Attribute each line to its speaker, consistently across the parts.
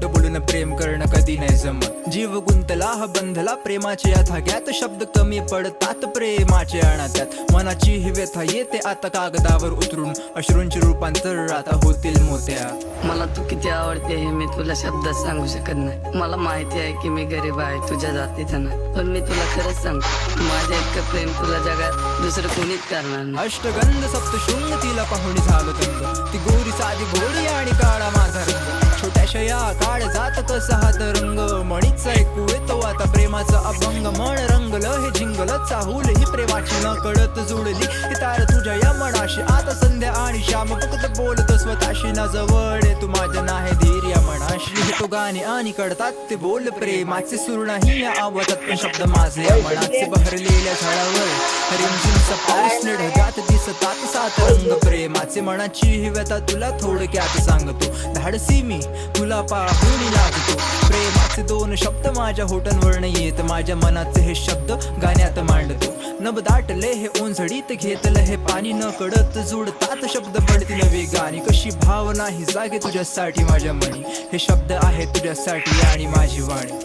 Speaker 1: खोटं बोलून प्रेम करणं कधी नाही जमत. जीव गुंतला हा बंधला प्रेमाच्या या धाग्यात, शब्द कमी पडतात प्रेमाचे अनाथ्यात. मनाची ही व्यथा येते आता कागदावर उतरून, अश्रूंचे रूपांतर आता होतील मोत्या.
Speaker 2: मला तू किती आवडते हे मी तुला शब्दात सांगू शकत नाही. मला माहिती आहे की मी गरीब आहे तुझ्या जातीचा नाही, पण मी तुला खरंच सांगतो माझ्या इतकं प्रेम तुला जगात दुसरं कोणीच करणार नाही.
Speaker 1: अष्टगंध सप्तशृंग तिला पाहुणी झालो दंग, ती गोरी साधी घोडी आणि काळा माझा रंग. छोट्याशा या काळ जात कसा हात रंग, मणीच ऐकू येतो आता प्रेमाचा अभंग. मन रंगलं हे झिंगलं चाहूल ही प्रेमाची न कळत जुळली ही तार तुझ्या या मनाशी. आता संध्या आणि श्याम फक्त बोलतो स्वतःशी, ना जवळ तू माझ्या नाही धीर या मनाशी. लिहितो गाणे आणि कळतात ते बोल प्रेमाचे, सूर नाही या आवाजात पण शब्द माझे या मनाचे. बहरलेल्या झाडावर रिमझिमचा पाऊस ढगात दिसतात सात रंग प्रेमाचे. मनाची ही व्यथा तुला थोडक्यात सांगतो, धाडसी मी तुला पाहून लागतो. प्रेमाचे दोन शब्द माझ्या होठांवरनं येत, माझ्या मनाचे हे शब्द गाण्यात मांडतो. नभ दाटले हे ओंझडीत घेतलं हे पाणी, न कळत जुडतात शब्द पडती नवी गाणी. कशी भावना ही जागे तुझ्यासाठी माझ्या मनी, हे शब्द आहे तुझ्यासाठी आणि माझी वाणी.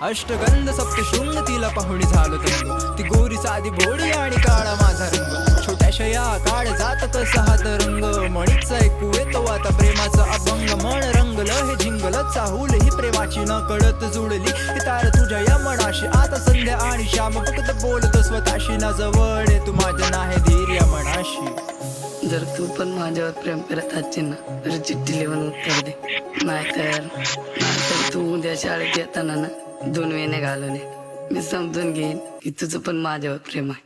Speaker 1: अष्टगंध सप्तशृंग तिला पाहुणी झालो दंग, ती गोरी साधी भोडी आणि काळा माझा रंग. छोट्याशा या काळ जात कसा हात रंग, मणीच ऐकू येतो आता प्रेमाचा अभंग. मन रंगलं हे झिंगलं चाहूल ही प्रेमाची न कळत जुळली ही तार तुझ्या या मनाशी. आता संध्या आणि श्याम फक्त बोलतो स्वतःशी, ना जवळ तू माझ्या नाही धीर या मनाशी.
Speaker 2: जर तू पण माझ्यावर प्रेम करत असशील ना तर चिठ्ठी लिहून उत्तर दे, नाहीतर तू उद्या शाळेत येताना ना 2 वेण्या घालून ये. मी समजून घेईन की तुझं पण माझ्यावर प्रेम आहे.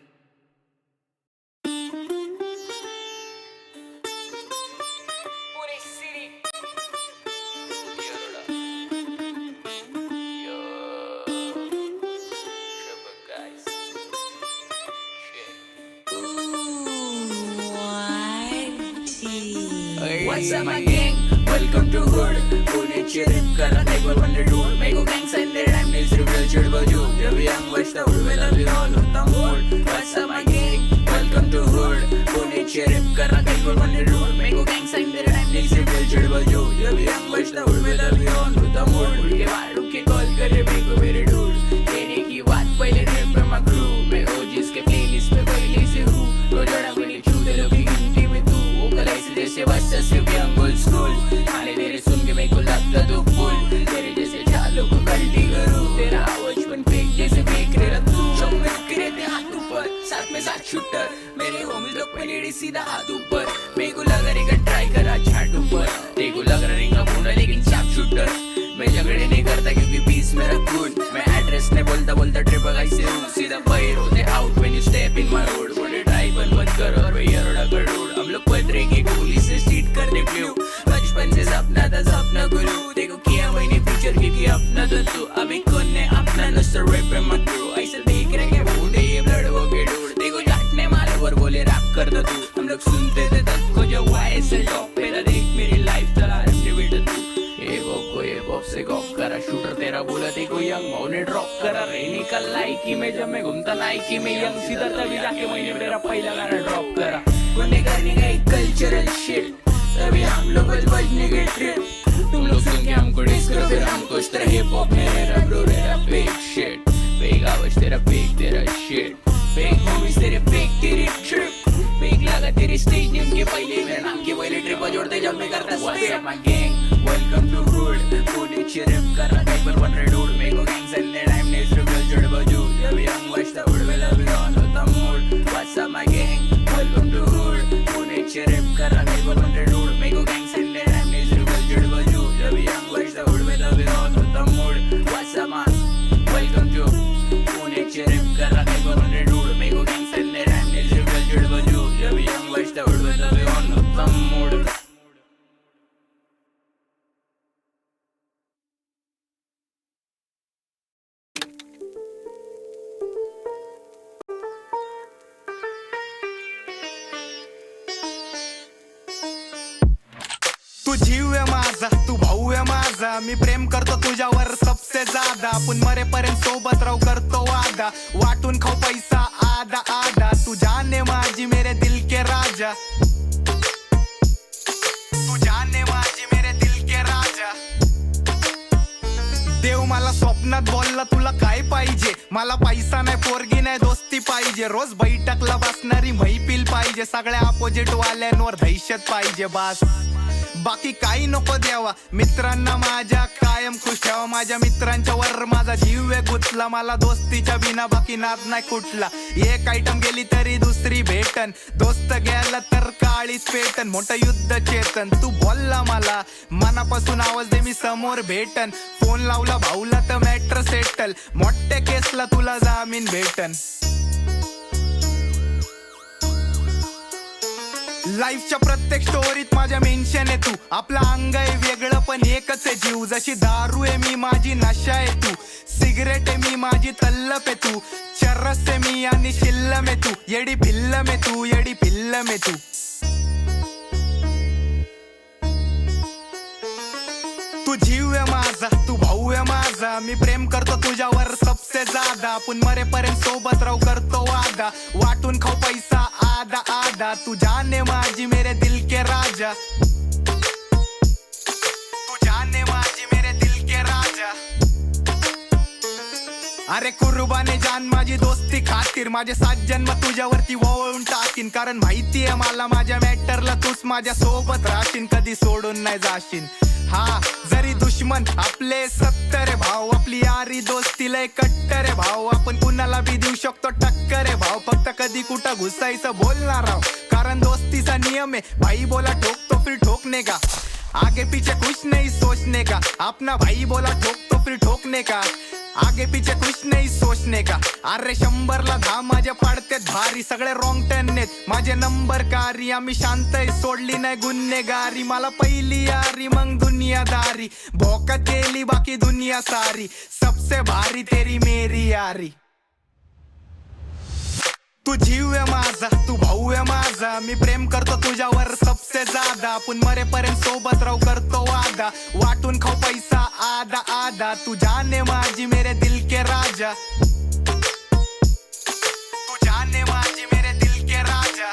Speaker 3: What's up my gang? Welcome to hood. पुण्याची रिप करा टेबल वंडर डूड. मेगो गँग sign their time needs reveal चिड बजू. Every young watch the hood will be all on the mood. What's up my gang? Welcome to hood. पुण्याची रिप करा table wonder dude. मेगो गँग sign their time needs reveal चिड बजू. Every young watch the hood will be all on the mood. उड़ के मारू के call करे मेगो मेरे डूड. कहने की बात पहले ट्रिप पे मैं क्रू. मैं ओजीज के प्लेलिस्ट पे पहले से हूँ. रोजाना मैंने छू दे लोग की गिनती में तू. वो कलाई जैसे बस सिर्फ यंग ओल्ड स्कूल. खाने तेरे सुन के मेरे को लगता तो फूल. तेरे जैसे चालों को कल्टी करूं. तेरा आवाज पण फेक जैसे फेक रहा तू. शौक में रुके रहते हाथ ऊपर, साथ में साथ शूटर. मेरे होmies लोग पे लेडी सीधा हाथ ऊपर. मेरे को लगा रहेगा ट्राई करा छाट ऊपर. तेरे को लग रहेगा पूरा लेकिन शार्प शूटर. मैं झगड़े नहीं करता क्योंकि पीस मेरा खून. मैं एड्रेस ने बोलता बोलता ट्रिप ऐसे हूँ. सीधा बाहर होते out when you step in my road. बोले ड्राइव बंद कर और भैया रोड़ा कर रोड. हम लोग पत्रेंगे पुलिस से स्ट्रीट कर दे फ्लू. बचपन से सपना था सपना गुरु. देखो किया मैंने फ्यूचर क्योंकि अपना तो तू. अभी कौन ने अपना नस्तर रैप पे मत करो. ऐसे देख रहे के बूढ़े ये ब्लड वो के डूड. देखो जाटने मारे और बोले रैप कर दो तू. हम लोग सुनते थे तब को जब वाईएसएल टॉप पे था. देख मेरी लाइफ चला रिपीट तू. ये बॉप से गॉप करा शूटर तेरा बोला देखो यंग भाव ने ड्रॉप करा. रे निकल लाइकी में जब मैं घूमता नाइकी में. यंग सीधा तभी जाके मैंने मेरा पहला गाना ड्रॉप करा. कोने करने का एक कल्चरल शिट. तभी हम लोग बजने के ट्रिप. तुम लोग सुन के हमको डिस करो फिर हमको इस तरह हिप हॉप में rap bro rap fake shit. Fake आवाज तेरा फेक तेरा शिट. फेक मूवीज तेरे फेक तेरी ट्रिप. फेक लगा तेरी स्टेज नेम के पहले मेरे नाम के पहले ट्रिप जोड़ते जब मैं करता What's up my gang? Welcome to hood. पुण्याची रिप करा टेबल वंडर डूड. मेगो गँग sign their time needs reveal चिड बजू. Every young watch the hood will be on the mood. What's up my gang? Welcome to hood. पुण्याची रिप करा table wonder dude. मेगो गँग sign their time needs reveal चिड बजू. Every young watch the hood will be on the mood. What's up man? Welcome to पुण्याची रिप करा table wonder dude. मेगो गँग sign their time needs reveal चिड बजू. Every young watch the hood will be on the mood.
Speaker 4: तू जीव आहे माझा, तू भाऊ आहे माझा. माझा मी प्रेम करतो तुझ्यावर सबसे ज्यादा आपण मरेपर्यंत सोबत राहू करतो वादा वाटून खाऊ पैसा आधा आधा तू जाने माझी मेरे दिल के राजा तू जाने माझी मेरे दिल के राजा देव मला स्वप्नात बोलला तुला काय पाहिजे मला पैसा नाही पोरगी नाही दोस्ती पाहिजे रोज बैठकला बसणारी मैफिल पाहिजे सगळ्या अपोजिट वाल्यांवर दहशत पाहिजे बास बाकी काही नको द्यावा मित्रांना माझ्या कायम खुश ठेवा माझ्या मित्रांच्या वर माझा जीव गुंतला मला दोस्तीच्या बिना बाकी नाद नाही कुठला एक आयटम गेली तरी दुसरी भेटन दोस्त गेला तर काळीच पेटन मोठं युद्ध चेतन तू बोलला मला मनापासून आवाज दे मी समोर भेटन फोन लावला भाऊला तर मॅटर सेटल मोठ्या केसला तुला जामीन भेटन लाईफच्या प्रत्येक स्टोरीत माझ्या मेन्शन आहे तू आपला अंग आहे वेगळं पण एकच आहे जीव जशी दारू आहे मी माझी नशा आहे तू सिगरेट आहे मी माझी तल्लप आहे तू चर्रस आहे मी आणि शिल्लम आहे तू येडी भिल्लम आहे तू येडी भिल्लम आहे तू तू जीव आहे माझा तू भाऊ आहे माझा मी प्रेम करतो तुझ्यावर सबसे ज्यादा आपण मरेपर्यंत सोबत राहू करतो वादा वाटून खाऊ पैसा आधा आधा तू जाने माझी मेरे दिल के राजा तू जाने माझी मेरे दिल के राजा अरे कुर्बाने जान माझी दोस्ती खातीर माझे 7 जन्म तुझ्यावरती वळून टाकीन कारण माहितीये मला माझ्या मॅटरला तूच माझ्या सोबत राहशील कधी सोडून नाही जाशील हा जरी दुश्मन आपले 70 भाव आपली यारी दोस्ती लय कट्टर आहे भाव आपण कुणाला बी देऊ शकतो टक्कर आहे भाव फक्त कधी कुठं घुसायचं बोलणार आहो कारण दोस्तीचा नियम आहे भाई बोला ठोकतो फिर ठोकने का आगे पीछे कुछ नहीं सोचने का अपना भाई बोला ठोकतो फिर ठोकने का आगे पीछे कुछ नहीं सोचने का अरे 100ला 10 माझे पाडतेत भारी सगळे रॉंग टर्न आहेत माझे नंबर कारी आम्ही शांत सोडली नाही गुन्हेगारी मला पहिली यारी मग दुनियादारी भोकात गेली बाकी दुनिया सारी सबसे भारी तेरी मेरी यारी तू जीव आहे माझा तू भाऊ आहे माझा मी प्रेम करतो तुझ्यावर सबसे ज्यादा आपण मरेपर्यंत सोबत राहू करतो वादा वाटून खाऊ पैसा आधा आधा तू जाने माझी मेरे दिल के राजा तू जाने माझी मेरे दिल के राजा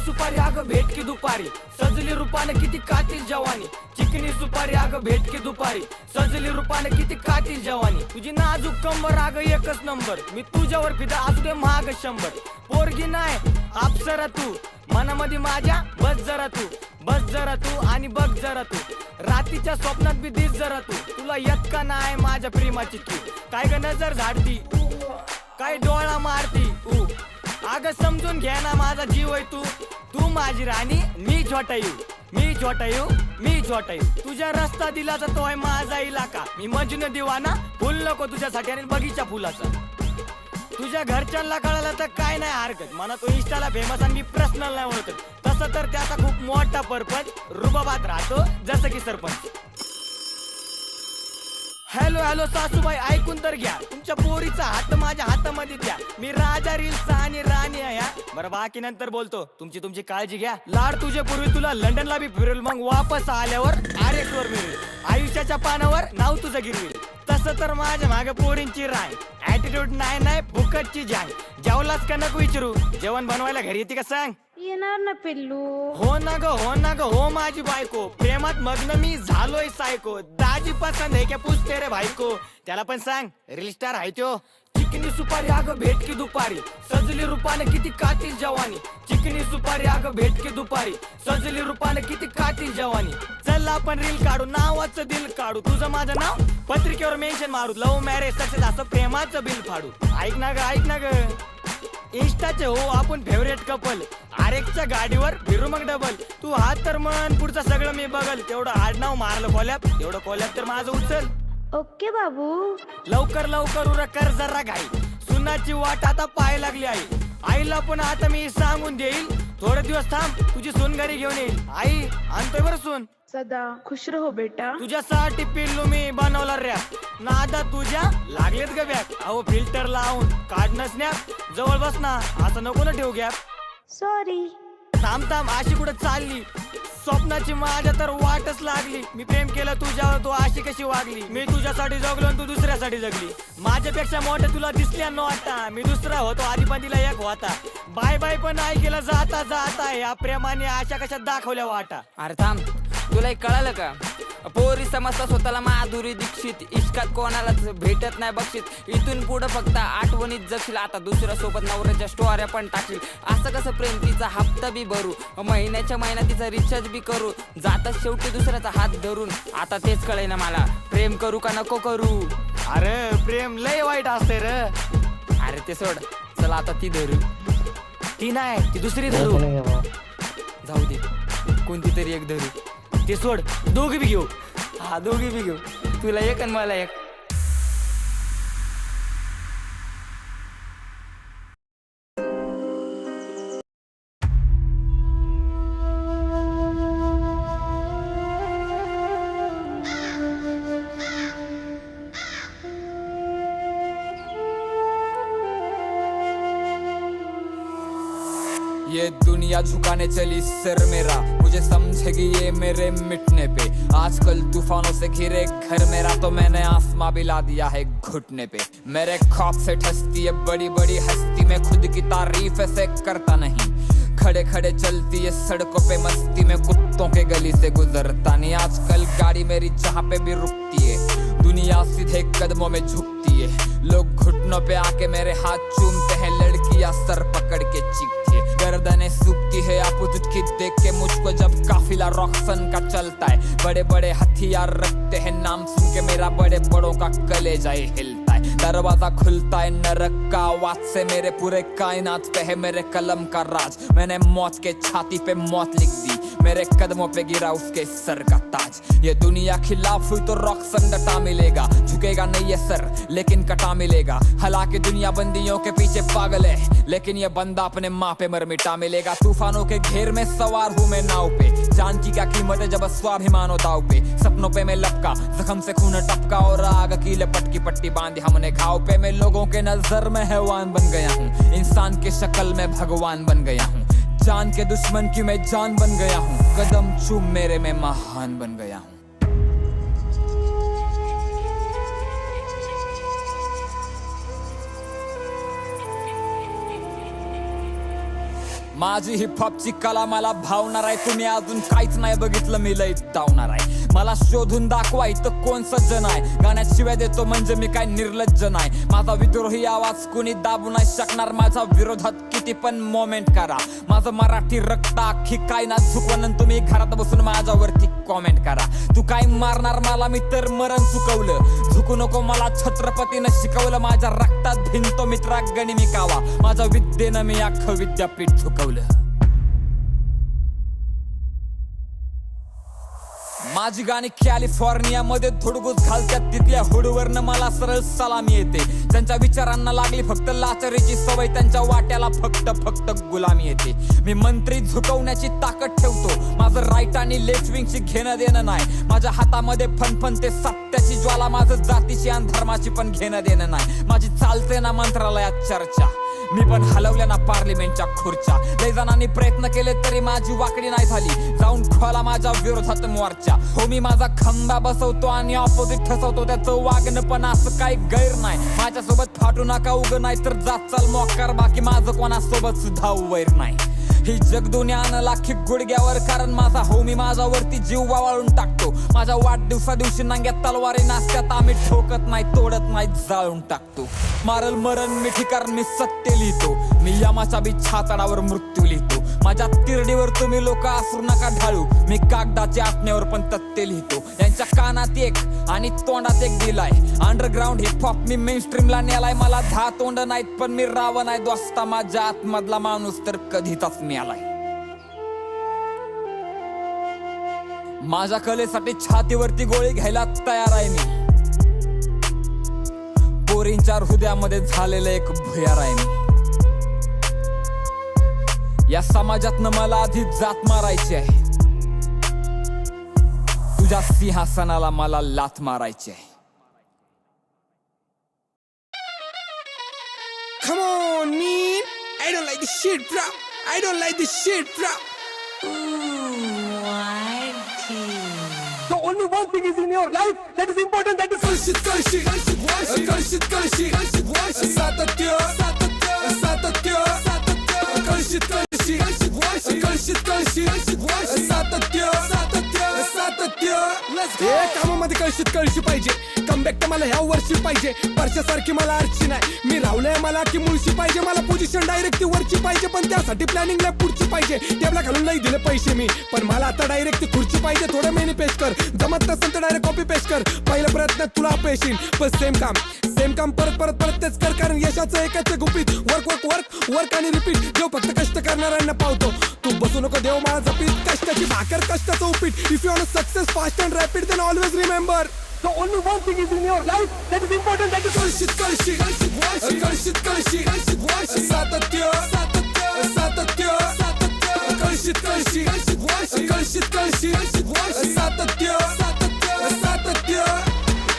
Speaker 5: सुपारी अगं भेट की दुपारी सजली रूपाने किती कातील जवानी चिकनी सुपारी अगं भेट की दुपारी सजली रूपाने किती कातील जवानी तुझी नाजूक कंबर अगं एकच नंबर मी तुझ्यावर फिदा असू दे महाग 100 पोरगी नाही अप्सरा तू मनामध्ये माझ्या बस जरा तू आणि बघ जरा तू रात्रीच्या स्वप्नात बी दिस जरा तू तुला येत का नाही माझ्या प्रेमाची तू काय ग नजर झाडती काय डोळा मारती अगं समजून घ्या ना माझा जीव आहे तू माझी राणी मी छोटायू तुझ्या रस्ता दिला तर तो आहे माझा इलाका मी मजनू दिवाना फुल नको तुझ्यासाठी आणि बगीचा फुलाचा तुझ्या घरच्यांना कळालं तर काय नाही हरकत मला तो इंस्टाला फेमस आणि मी पर्सनल नाही ओळखत तसं तर त्याचा खूप मोठा पर्पज रुबाबात राहतो जसं की सरपंच हॅलो सासूबाई ऐकून तर घ्या तुमच्या पोरीचा हात माझ्या हातामध्ये द्या मी राजा रील्सचा आणि राणी आहे बरं बाकी नंतर बोलतो तुमची काळजी घ्या लाड तुझ्या पूर्वी तुला लंडनला बी फिरल मग वापस आल्यावर RX वर मिळेल आयुष्याच्या पानावर नाव तुझं गिरवेल तसं तर माझ्या मागे पोरींची राय ऍटिट्यूड नाही फुकटची जांग जेवलाच का नको विचारू जेवण बनवायला घरी येते का सांग
Speaker 6: येणार ना पिल्लू
Speaker 5: हो ना ग हो माझी बायको प्रेमात मग्न मी झालोय सायको दाजी पसंद आहे क्या पूछते रे भाईको त्याला पण सांग रील स्टार आहे त्यो चिकनी सुपारी अगं भेट की दुपारी सजली रूपाने किती कातील जवानी चिकनी सुपारी अगं भेट की दुपारी सजली रूपाने किती कातील जवानी चल आपण रील काढू नावाचं दिल काढू तुझं माझं नाव पत्रिकेवर मेन्शन मारू लव्ह मॅरेज सक्सेस असं प्रेमाचं बिल फाडू ऐक ना ग इंस्टाचे हो आपण फेवरेट कपल. आरेकच्या गाडीवर फिरू मग डबल. तू हात तर मन पुढचं सगळं मी बघल. तेवढं आडनाव मारलं कोल्याप, तेवढं कोल्याप तर माझं उचल.
Speaker 6: ओके बाबू.
Speaker 5: लवकर लवकर उरा कर जरा घाई. सुनाची वाट आता पाय लागली आई. आईला पण आता मी सांगून देईल. थोडे दिवस थांब, तुझी सून घरी घेऊन येईल. आई आणतोय बरं सून.
Speaker 6: सदा खुश रहो बेटा.
Speaker 5: तुझ्यासाठी पिल्लू मी बनवला रॅप. नादा तुझ्या लागलेत ग बॅग. अहो फिल्टर लावून काढणं स्नॅप. जवळ बस ना, असं नको ना ठेवू गॅप.
Speaker 6: सॉरी.
Speaker 5: थांब थांब, अशी कुठं चालली. स्वप्नाची माझ्या तर वाटच लागली. मी प्रेम केलं तुझ्यावर, तू अशी कशी वागली. मी तुझ्यासाठी जगलो आणि तू दुसऱ्यासाठी जगली. माझ्यापेक्षा मोठे तुला दिसल्या नव्हता. मी दुसरा होतो आधी पण तिला एक होता. बाय बाय पण नाही केलं जाता जाता. या प्रेमाने आशा कशा दाखवल्या वाटा.
Speaker 7: अरे थांब, तुला एक कळालं का? पोरी समजता स्वतःला माधुरी दीक्षित. इश्कात कोणालाच भेटत नाही बक्षीस. इथून पुढं फक्त आठवणीत जगशील. आता दुसऱ्या सोबत नवऱ्याच्या स्टोऱ्या पण टाकशील. असं कसं प्रेम, तिचा हप्ता बी भरू. महिन्याच्या महिना तिचा रिचार्ज बी करू. जातात शेवटी दुसऱ्याचा हात धरून. आता तेच कळे ना मला, प्रेम करू का नको करू.
Speaker 5: अरे प्रेम लय वाईट असते रे.
Speaker 7: अरे ते सोड, चला आता ती धरू.
Speaker 5: ती नाही, ती दुसरी धरू.
Speaker 7: जाऊ दे, कोणती तरी एक धरू.
Speaker 5: ते सोड, दोघी बी घेऊ.
Speaker 7: हा दोघी बी घेऊ. तुला एक आणि मला एक.
Speaker 1: ये दुनिया झुकाने चली सर मेरा, मुझे समझेगी ये मेरे मिटने पे. आजकल तूफानों से घिरे घर मेरा, तो मैंने आसमां भी ला दिया है घुटने पे. मेरे खौफ से ठसती है बड़ी बड़ी हस्ती, मैं खुद की तारीफ ऐसे करता नहीं. खड़े खड़े चलती है सड़कों पे मस्ती में, कुत्तों के गली से गुजरता नहीं. आजकल गाड़ी मेरी जहाँ पे भी रुकती है, दुनिया सीधे कदमों में झुकती है. लोग घुटनों पे आके मेरे हाथ चूमते हैं, लड़कियां सर पकड़ के चीखती है. गर्दनें सूखती है अपोजिट की देख के मुझको, जब काफिला रॉक्सन का चलता है. बड़े बड़े हथियार रखते हैं, नाम सुन के मेरा बड़े बड़ों का कलेजा ही हिलता है. दरवाजा खुलता है नरक का आवाज से, मेरे पूरे कायनात पे है मेरे कलम का राज. मैंने मौत के छाती पे मौत लिख दी, मेरे कदमों पे गिरा उसके सर का ताज. ये दुनिया खिलाफ हुई तो रॉक्सन डटा मिलेगा, झुकेगा नहीं ये सर लेकिन कटा मिलेगा. हालांकि दुनिया बंदियों के पीछे पागल है, लेकिन ये बंदा अपने माँ पे मर मिटा मिलेगा. तूफानों के घेर में सवार हूँ मैं नाव पे, जान की क्या कीमत है जब स्वाभिमान हो दाव पे. सपनों पे मैं लपका, जख्म से खून टपका, और आग की लपट की पट्टी बांधी हमने घाव पे. मैं लोगों के नजर में हैवान बन गया हूँ, इंसान की शक्ल में भगवान बन गया हूँ. जान के दुश्मन की मैं जान बन गया हूँ, कदम चूम मेरे में महान बन गया हूँ. माझी हिपहॉपची कला मला भावणार आहे. तुम्ही अजून काहीच नाही बघितलं, मी लई धावणार आहे. मला शोधून दाखवा इथं कोण सज्जन आहे. गाण्यात शिव्या देतो म्हणजे मी काय निर्लज्ज नाही. माझा विद्रोही आवाज कुणी दाबू नाही शकणार. माझ्या विरोधात किती पण मोमेंट करा. माझं मराठी रक्त अख्खी काय ना झुकवून, तुम्ही घरात बसून माझ्यावरती कॉमेंट करा. तू काय मारणार मला, मी तर मरण चुकवलं. झुकू नको मला छत्रपतीनं शिकवलं. माझ्या रक्तात भिनतो मित्रा गणी मी कावा, माझ्या विद्येनं मी अख्खं विद्यापीठ झुकवलं. माझी गाणी कॅलिफोर्निया मध्ये धुडगूस घालतात, तिथल्या हुडवरनं मला सरळ सलामी येते. त्यांच्या विचारांना लागली फक्त लाचारीची सवय, त्यांच्या वाट्याला फक्त गुलामी येते. मी मंत्री झुकवण्याची ताकद ठेवतो, माझं राईट आणि लेफ्ट विंगची घेणं देणं नाही. माझ्या हातामध्ये फणफणते सत्याची ज्वाला, माझं जातीची आणि धर्माची पण घेणं देणं नाही. माझी चालते ना मंत्रालयात चर्चा, मी पण हलवल्या ना पार्लिमेंटच्या खुर्च्या. लय जणांनी प्रयत्न केले तरी माझी वाकडी नाही झाली, जाऊन खोला माझ्या विरोधात मोर्चा. हो मी माझा खंबा बसवतो आणि ऑपोजिट ठसवतो, त्याचं वागणं पण असं काही गैर नाही. माझ्यासोबत फाटू नका उग, नाही तर जात चाल मोकार, बाकी माझं कोणासोबत सुद्धा वैर नाही. ही जग दुनियानं लाखी गुडघ्यावर, कारण माझा हो मी माझ्यावरती जीव वाळून टाकतो. माझ्या वाढदिवसा दिवशी नांग्यात तलवारी नाचत्यात, आम्ही ठोकत नाही तोडत नाही जाळून टाकतो. मारल मरण मिठी कारण मी सत्य लिहितो, मी यमाच्या बी छातडावर मृत्यू लिहितो.
Speaker 7: माझ्या तिरडीवर तुम्ही लोक असू नका ढाळू, मी कागदाच्या आटण्यावर पण तत्ते लिहितो. यांच्या कानात एक आणि तोंडात एक दिलाय, अंडरग्राऊंड हिपहॉप मी मेनस्ट्रीमला नेलाय. मला 10 तोंड नाहीत पण मी रावण आहे दोस्ता, माझ्या आतमधला माणूस तर कधीच मिळालाय. माझ्या कलेसाठी छातीवरती गोळी घ्यायला तयार आहे मी, पोरींच्या हृदयामध्ये झालेलं एक भुयार आहे मी. या समाजातनं मला आधी जात मारायची आहे, तुझ्या सिंहासनाला मला लाथ मारायची आहे.
Speaker 8: Come on, Neen. I don't like this shit, bro. I don't like this shit, bro. The only one thing is in your life that is important, that is Kalshit, Kalshit, Kalshit, Kalshit, Kalshit, Satatya, Satatya, Kalshit, Kalshit, Kalshit, Kalshit, Satatya, Satatya. Let's go. कामामध्ये कळशीत कळशी पाहिजे, comeback तर मला ह्या वर्षी पाहिजे. वर्षासारखी मला अर्ची नाही, मी रावलंय मला की मुळशी पाहिजे. मला पोझिशन डायरेक्ट ती वरची पाहिजे, पण त्यासाठी प्लॅनिंगला पुढची पाहिजे. टेबला घालून नाही दिले पैसे मी, पण मला आता डायरेक्ट ती खुर्ची पाहिजे. थोडं मेनी पेश कर, जमत नसेल तर डायरेक्ट कॉपी पेश कर. पहिल्या प्रयत्नात तुला अपयश येईल, पण सेम काम परत परत परत तेच कर, कारण यशाचं एकच गुपित. वर्क वर्क वर्क वर्क आणि रिपीट. देव फक्त कष्ट करणाऱ्यांना पावतो, तू बसू नको देव मला जपीत. कष्टाची भाकर कष्टाचं उपीट. If you want success fast and rapid, then always remember the only one thing is in your life that is important, that is Kalshit, Kalshit, Kalshit, Kalshit, Satatya, Satatya, Kalshit, Kalshit, Kalshit, Kalshit, Satatya, Satatya.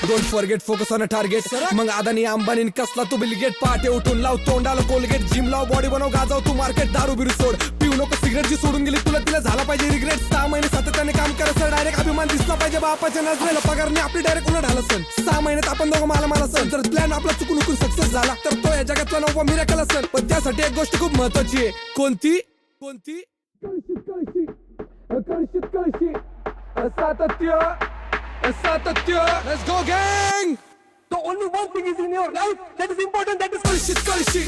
Speaker 8: Don't forget, focus on a target. मग अदानी अंबानी कसला तू Bill Gate. पहाटे उठून लाव तोंडाला Colgate, gym लाव body बनव गाजाव तू market. दारू बिरू सोड, पिऊ नको सिगरेट, जी सोडून गेली तुला तिला झाला पाहिजे रिग्रेट. 6 महिने सातत्याने काम करायचं, डायरेक्ट अभिमान दिसला पाहिजे. बापाच्या नजरेला पगारने आपली डायरेक्ट उलट झालं सण. 6 महिन्यात आपण दोघं मला सण. जर प्लॅन आपला चुकून सक्सेस झाला तर तो या जगातला नवा मिराकल असेल. पण त्यासाठी एक गोष्ट खूप महत्वाची आहे. कोणती? कळशीत कळशी, कळशीत कळशी, सातत्य, Satatya. Let's go, gang. The only one thing is in your life that is important, that is Kalshit, Kalshit,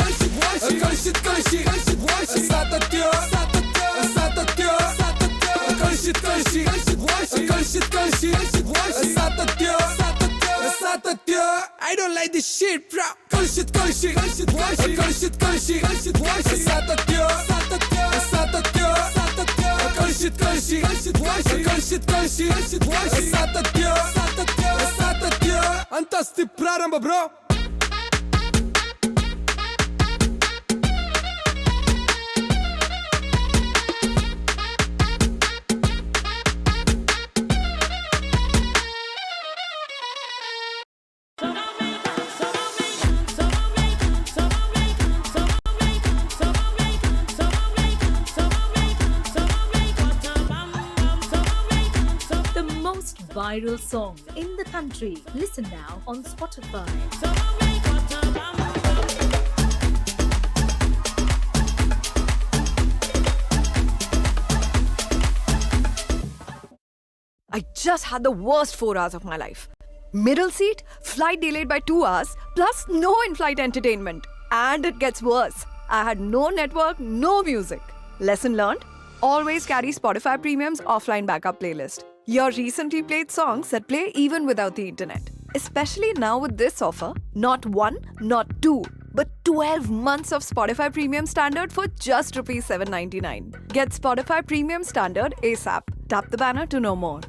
Speaker 8: Kalshit, Kalshit, Satatya, Satatya, Kalshit, Kalshit, Kalshit, Satatya, Satatya. I don't like this shit, bro. Kalshit, Kalshit, Kalshit, Kalshit, Satatya, Satatya, Kalshit, Kalshit, Kalshit, Satatya, Satatya. Antasthi prarambha, bro.
Speaker 9: Viral song in the country. Listen now on Spotify.
Speaker 10: I just had the worst 4 hours of my life. Middle seat, flight delayed by 2 hours, plus no in-flight entertainment. And it gets worse. I had no network, no music. Lesson learned? Always carry Spotify Premium's offline backup playlist. Your recently played songs that play even without the internet. Especially now with this offer, not 1, not 2, but 12 months of Spotify Premium Standard for just Rs. 799. Get Spotify Premium Standard ASAP. Tap the banner to know more.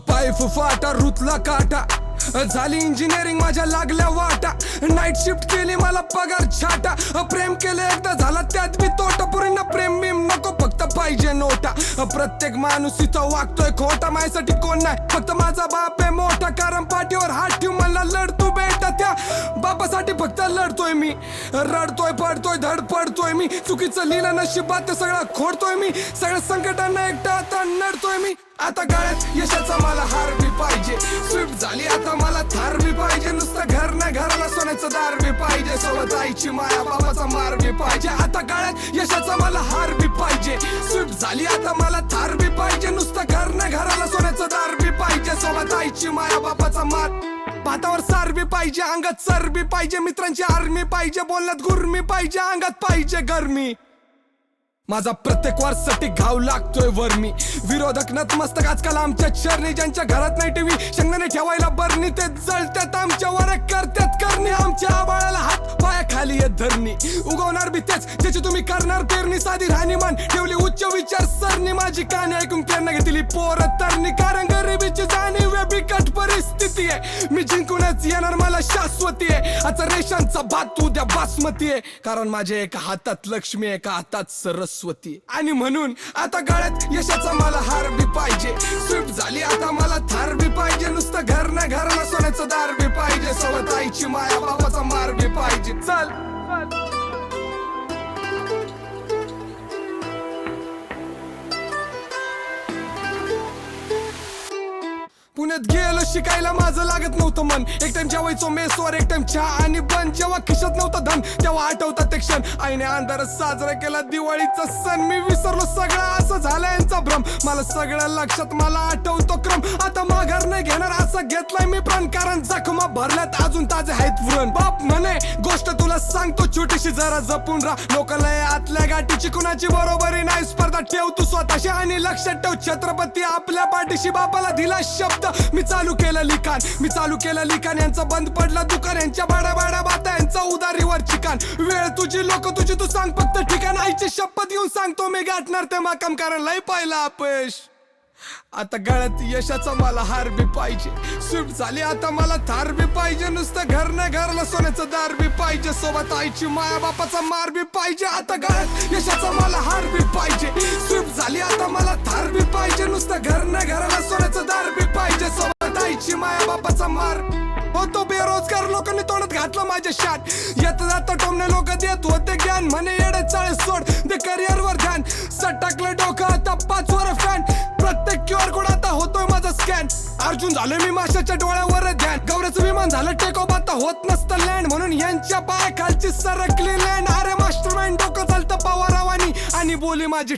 Speaker 8: पाय फुफाटा रुतला काटा, झाली engineering माझ्या लागल्या वाटा. Night shift केली मला पगार छाटा. प्रेम केलं एकदा झाला त्यात बी तोटा. पुरींना प्रेम बिम नको फक्त पाहिजे नोटा. प्रत्येक माणूस इथं वागतोय खोटा. माझ्यासाठी कोण नाही फक्त माझा बाप आहे मोठा. कारण पाठीवर हात ठेव मला लढतो बेटा. त्या बापासाठी फक्त लढतोय मी. रडतोय पडतोय धड पडतोय मी. चुकीचं लिहिलं नशिबात ते सगळं खोडतोय मी. सगळ्या संकटांना एकटा आता नडतोय मी. आता गळ्यात यशाचा मला हार बी पाहिजे. स्विफ्ट झाली आता मला थार बी पाहिजे. नुसतं घर नाही घराला सोनं सोन्याचं दार बी पाहिजे, सोबत आईची माया बाबाचा मार बी पाहिजे. आता काळात यशाचा मला हार बी पाहिजे, स्विफ्ट झाली आता मला थार बी पाहिजे. नुसतं घर नाही घराला सोन्याचं दार बी पाहिजे, सोबत आईची माया बाबाचा मार. भातावर सार बी पाहिजे, अंगात सर बी पाहिजे, मित्रांची आर्मी पाहिजे, बोलण्यात गुरमी पाहिजे, अंगात पाहिजे गरमी. माझा प्रत्येक वारसाठी घाव लागतोय वरमी. विरोधक नतमस्तक आजकाल आमच्या चरणी, ज्यांच्या घरात नाही टीव्ही शेंगदाणे ठेवायला बरणी, ते जळत्यात आमच्यावर करत्यात करणी. आमच्या आबाळाला हात पाया खाली येत धरणी, उगवणार बी तेच ज्याची तुम्ही करणार पेरणी. साधी राहणीमान ठेवली उच्च विचार सरणी, माझी कहाणी ऐकून प्रेरणा घेतली पोरं तरणी. कारण गरिबीची जाणीव आहे, बिकट परिस्थिती आहे, मी जिंकूनच येणार मला शाश्वती आहे. आता रेशनचा भात उद्या बासमती आहे, कारण माझ्या एका हातात लक्ष्मी एका हातात सरस्वती. आणि म्हणून आता गळ्यात यशाचा मला हार बी पाहिजे, स्विफ्ट झाली आता मला थार बी पाहिजे. नुसतं घर ना घराला सोन्याचं दार बी पाहिजे, सोबत आईची माया बाबाचा मार बी पाहिजे. चल पुण्यात गेलो शिकायला, माझं लागत नव्हतं मन. एक टाइम जेवायचो मेसवर, एक टाइम चहा आणि बन. जेव्हा खिशात नव्हतं धन तेव्हा आठवतात ते क्षण. आईने अंधारात साजरा केला दिवाळीचा सण. मी विसरलो सगळं, असं झालं यांचा भ्रम. मला सगळं लक्षात, मला आठवतो क्रम. आता माघार नाही घेणार असं घेतलाय मी प्रण, कारण जखमा भरल्यात अजून ताजे आहेत व्रण. बाप म्हणे गोष्ट तुला सांगतो छोटीशी, जरा जपून राहा. लोकांना आतल्या गाठीची कुणाची बरोबरी नाही, स्पर्धा ठेव तू स्वतःशी आणि लक्षात ठेव छत्रपती आपल्या पाठीशी. बापाला दिला शब्द, मी चालू केलं लिखाण, मी चालू केलं लिखाण. यांचं बंद पडलं दुकान, यांच्या बाड्या बाड्या बाता, यांचा उदारीवर चिकान. वेळ तुझी लोक तुझी, तू सांग फक्त ठिकाण. आईची शपथ घेऊन सांगतो मी गाठणार ते मकाम, कारण लय पाहिला अपयश. आता गळ्यात यशाचा मला हार बी पाहिजे, स्विफ्ट झाली आता मला थार बी पाहिजे. नुसतं घर नाही घराला सोन्याचं दार बी पाहिजे, सोबत आईची माया बापाचा मार बी पाहिजे. आता गळ्यात यशाचा मला हार बी पाहिजे, स्विफ्ट झाली आता मला थार बी पाहिजे. नुसतं घर नाही घराला सोन्याचं दार बी पाहिजे, सोबत आईची माया बापाचा मार. होतो बेरोजगार, लोकांनी तोंडात घातलं माझ्या शाट. येता जाता टोमने लोक देत होते ज्ञान, म्हणे येडे चाळे सोड दे करिअरवर ध्यान. सट टाकलं डोकं आता 5 वर फॅन, प्रत्येक QR कोड आता होतोय माझा स्कॅन. अर्जुन झालोय मी माशाच्या डोळ्यावर ध्यान, गौऱ्याचं विमान झालं टेक ऑफ आता होत नसतं लँड. म्हणून यांच्या पायाखालची सरकली लँड. अरे मास्टरमाइंड डोकं चालतं पवारावानी आणि बोली माझी